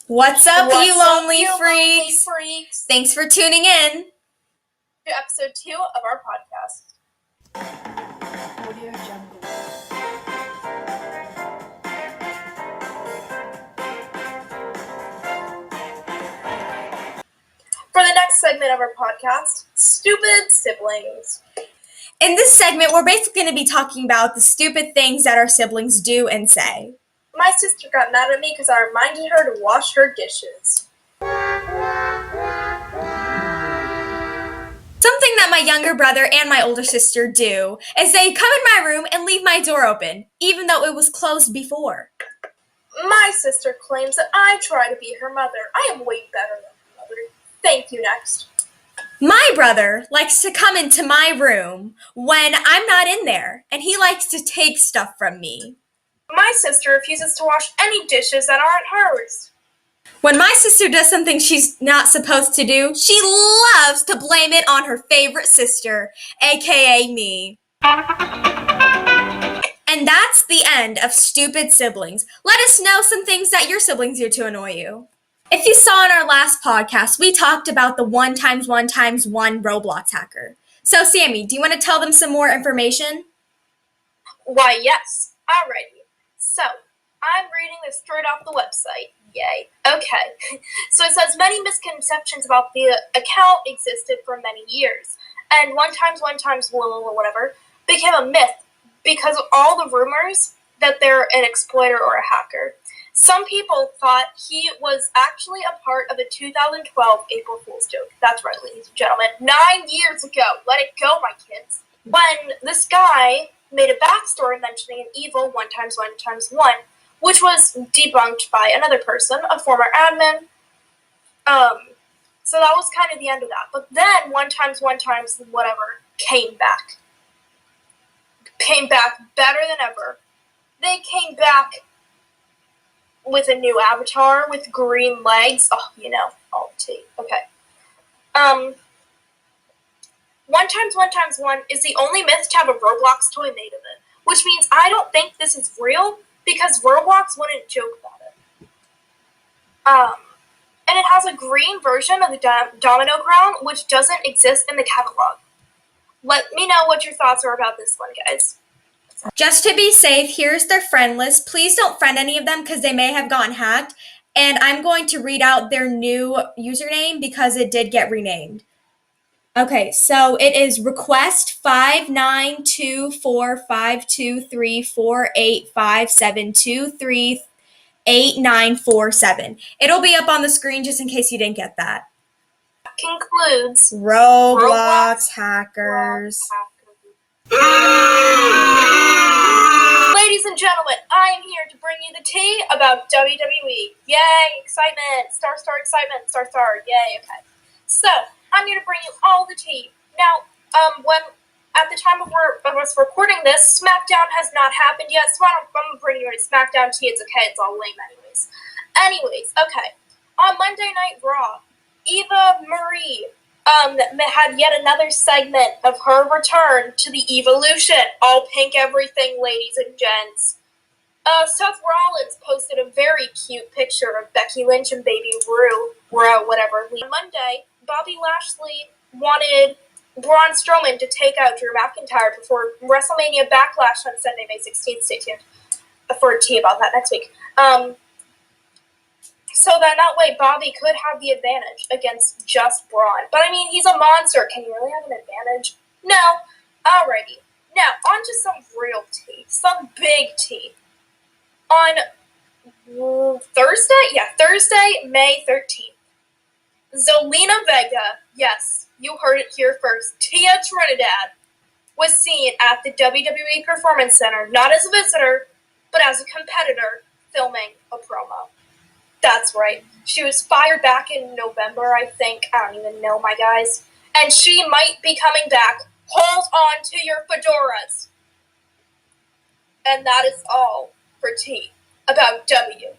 What's up, What's you up, lonely you freaks? lonely freaks? Thanks for tuning in To episode 2 of our podcast. Audio Jungle. For the next segment of our podcast, Stupid Siblings. In this segment, we're basically going to be talking about the stupid things that our siblings do and say. My sister got mad at me because I reminded her to wash her dishes. Something that my younger brother and my older sister do is they come in my room and leave my door open, even though it was closed before. My sister claims that I try to be her mother. I am way better than her mother. Thank you, next. My brother likes to come into my room when I'm not in there, and he likes to take stuff from me. My sister refuses to wash any dishes that aren't hers. When my sister does something she's not supposed to do, she loves to blame it on her favorite sister, aka me. And that's the end of Stupid Siblings. Let us know some things that your siblings do to annoy you. If you saw in our last podcast, we talked about the 1x1x1 Roblox hacker. So, Sammy, do you want to tell them some more information? Why, yes. Alrighty. So, I'm reading this straight off the website. Yay. Okay. So it says many misconceptions about the account existed for many years. And 1x1x1 or whatever became a myth because of all the rumors that they're an exploiter or a hacker. Some people thought he was actually a part of a 2012 April Fool's joke. That's right, ladies and gentlemen. 9 years ago. Let it go, my kids. When this guy made a backstory mentioning an evil 1x1x1, which was debunked by another person, a former admin. So that was kind of the end of that. But then 1x1x whatever came back. Came back better than ever. They came back with a new avatar with green legs. Oh, you know, all tea. Okay. 1x1x1 is the only myth to have a Roblox toy made of it, which means I don't think this is real because Roblox wouldn't joke about it. And it has a green version of the Domino Crown, which doesn't exist in the catalog. Let me know what your thoughts are about this one, guys. Just to be safe, here's their friend list. Please don't friend any of them because they may have gotten hacked. And I'm going to read out their new username because it did get renamed. Okay, so it is request 592452348572388947. It'll be up on the screen just in case you didn't get that. Concludes Roblox hackers. Ladies and gentlemen, I am here to bring you the tea about WWE. Yay, excitement. Star excitement. Star, yay, okay. So, I'm here to bring you all the tea. Now, when at the time of us recording this, SmackDown has not happened yet, so I'm going to bring you any SmackDown tea. It's okay, it's all lame anyways. Okay. On Monday Night Raw, Eva Marie had yet another segment of her return to the Evolution. All pink everything, ladies and gents. Seth Rollins posted a very cute picture of Becky Lynch and Baby Rue, whatever. On Monday, Bobby Lashley wanted Braun Strowman to take out Drew McIntyre before WrestleMania Backlash on Sunday, May 16th. Stay tuned for a tea about that next week. So that way Bobby could have the advantage against just Braun. But I mean, he's a monster. Can he really have an advantage? No. Alrighty. Now, on to some real tea. Some big tea. On Thursday, May 13th. Zelina Vega, yes, you heard it here first, Tia Trinidad, was seen at the WWE Performance Center, not as a visitor, but as a competitor, filming a promo. That's right. She was fired back in November, I think. I don't even know, my guys. And she might be coming back. Hold on to your fedoras. And that is all for tea about WWE.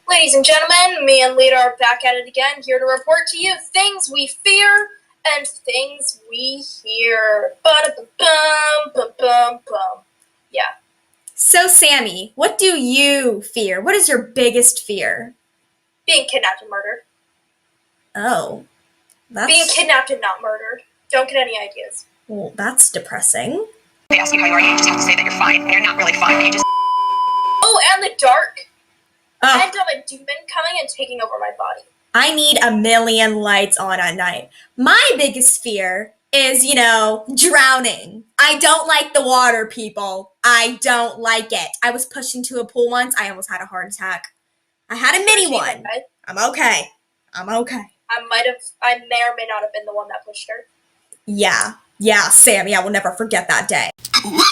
Ladies and gentlemen, me and Lita are back at it again, here to report to you things we fear and things we hear. Ba-da-ba-bum, ba-bum-bum. Yeah. So, Sammy, what do you fear? What is your biggest fear? Being kidnapped and murdered. Oh, Being kidnapped and not murdered. Don't get any ideas. Well, that's depressing. They ask you how you are, you just have to say that you're fine. You're not really fine. You just. Oh, and the dark. Oh, And of a demon coming and taking over my body. I need a million lights on at night. My biggest fear is, drowning. I don't like the water, people. I don't like it. I was pushed into a pool once. I almost had a heart attack. I had a mini one. Okay. I'm okay. I may or may not have been the one that pushed her. Yeah, Sammy, I will never forget that day. No.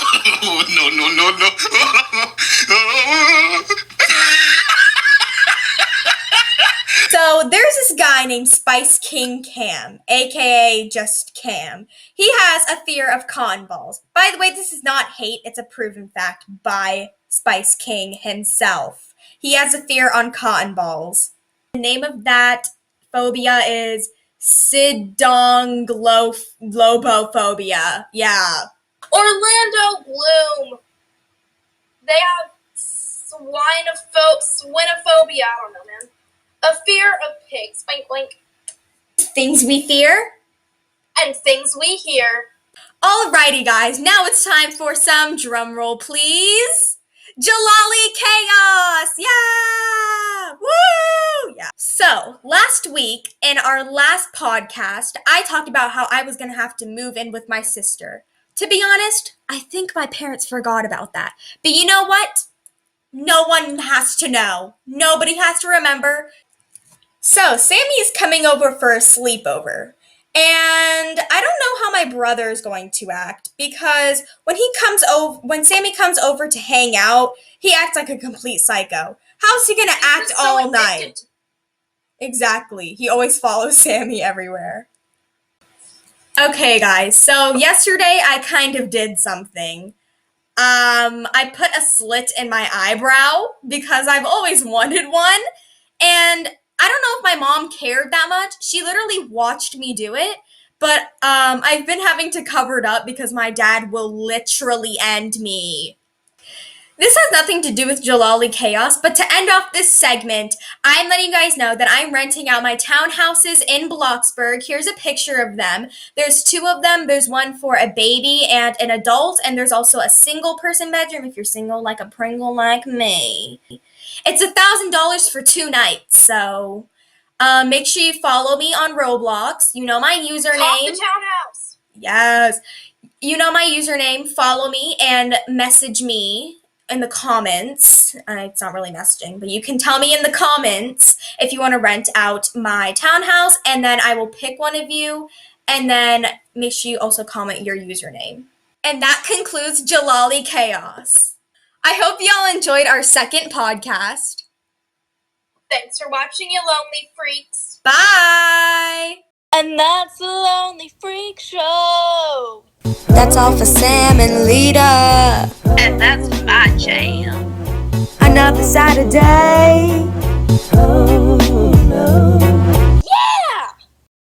So there's this guy named Spice King Cam, aka just Cam. He has a fear of cotton balls. By the way, this is not hate, it's a proven fact by Spice King himself. He has a fear on cotton balls. The name of that phobia is sidonglobophobia. Yeah. Orlando Bloom. They have swinophobia. I don't know, man. A fear of pigs. Blink, blink. Things we fear. And things we hear. Alrighty, guys. Now it's time for some drum roll, please. Jalali Chaos! Yeah! Woo! Yeah. So, last week, in our last podcast, I talked about how I was going to have to move in with my sister. To be honest, I think my parents forgot about that. But you know what? No one has to know. Nobody has to remember. So, Sammy is coming over for a sleepover. And I don't know how my brother is going to act because when Sammy comes over to hang out, he acts like a complete psycho. How's he going to act all night? Exactly. He always follows Sammy everywhere. Okay, guys. So yesterday I kind of did something. I put a slit in my eyebrow because I've always wanted one. And I don't know if my mom cared that much. She literally watched me do it, but I've been having to cover it up because my dad will literally end me. This has nothing to do with Jalali Chaos, but to end off this segment, I'm letting you guys know that I'm renting out my townhouses in Bloxburg. Here's a picture of them. There's two of them. There's one for a baby and an adult, and there's also a single-person bedroom if you're single like a Pringle like me. It's $1,000 for 2 nights, so make sure you follow me on Roblox. You know my username. Call the townhouse. Yes. You know my username. Follow me and message me in the comments. It's not really messaging, but you can tell me in the comments if you want to rent out my townhouse, and then I will pick one of you, and then make sure you also comment your username. And that concludes Jalali Chaos. I hope y'all enjoyed our second podcast. Thanks for watching, you lonely freaks. Bye! And that's the Lonely Freak Show. That's all for Sam and Lita. And that's my jam. Another Saturday. Oh, no.